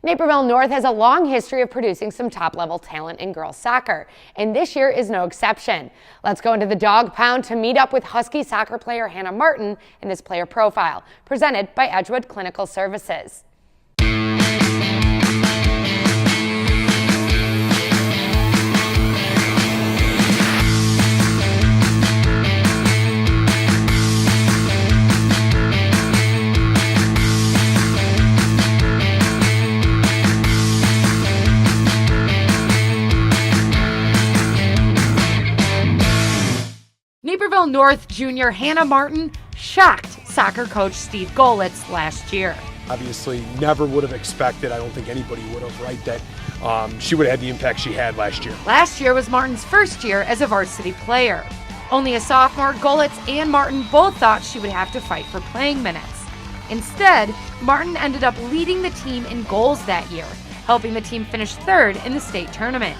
Naperville North has a long history of producing some top-level talent in girls soccer, and this year is no exception. Let's go into the dog pound to meet up with Husky soccer player Hannah Martin in this player profile, presented by Edgewood Clinical Services. Naperville North junior Hannah Martin shocked soccer coach Steve Golitz last year. Obviously, never would have expected, I don't think anybody would have, right, that she would have had the impact she had last year. Last year was Martin's first year as a varsity player. Only a sophomore, Golitz and Martin both thought she would have to fight for playing minutes. Instead, Martin ended up leading the team in goals that year, helping the team finish third in the state tournament.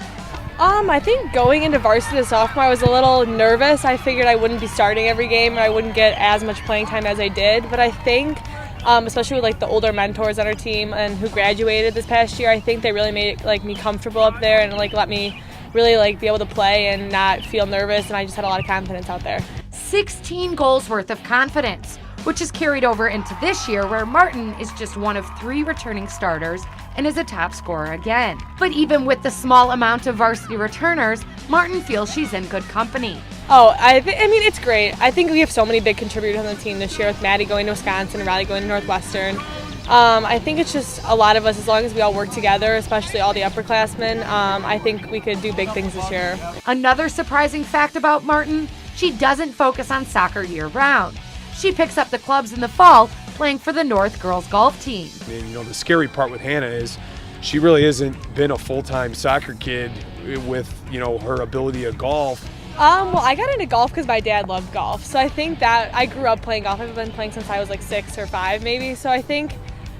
I think going into varsity as a sophomore, I was a little nervous. I figured I wouldn't be starting every game and I wouldn't get as much playing time as I did. But I think, especially with the older mentors on our team and who graduated this past year, I think they really made it me comfortable up there and let me really be able to play and not feel nervous. And I just had a lot of confidence out there. 16 goals worth of confidence, which is carried over into this year where Martin is just one of 3 returning starters and is a top scorer again. But even with the small amount of varsity returners, Martin feels she's in good company. Oh, I mean, it's great. I think we have so many big contributors on the team this year with Maddie going to Wisconsin and Riley going to Northwestern. I think it's just a lot of us, as long as we all work together, especially all the upperclassmen, I think we could do big things this year. Another surprising fact about Martin, she doesn't focus on soccer year-round. She picks up the clubs in the fall, playing for the North Girls Golf team. And the scary part with Hannah is she really hasn't been a full-time soccer kid with, her ability of golf. Well, I got into golf because my dad loved golf. So I think that I grew up playing golf. I've been playing since I was 6 or 5 maybe. So I think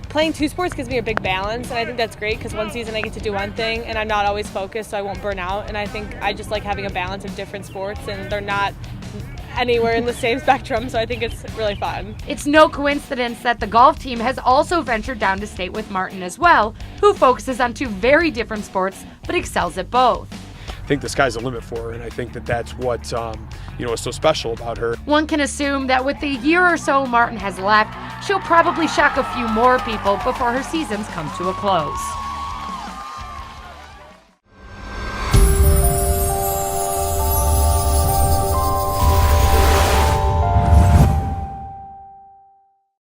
playing 2 sports gives me a big balance. And I think that's great because one season I get to do one thing and I'm not always focused so I won't burn out. And I think I just like having a balance of different sports and they're not anywhere in the same spectrum, so I think it's really fun. It's no coincidence that the golf team has also ventured down to state with Martin as well, who focuses on 2 very different sports but excels at both. I think the sky's the limit for her, and I think that's what is so special about her. One can assume that with the year or so Martin has left, she'll probably shock a few more people before her seasons come to a close.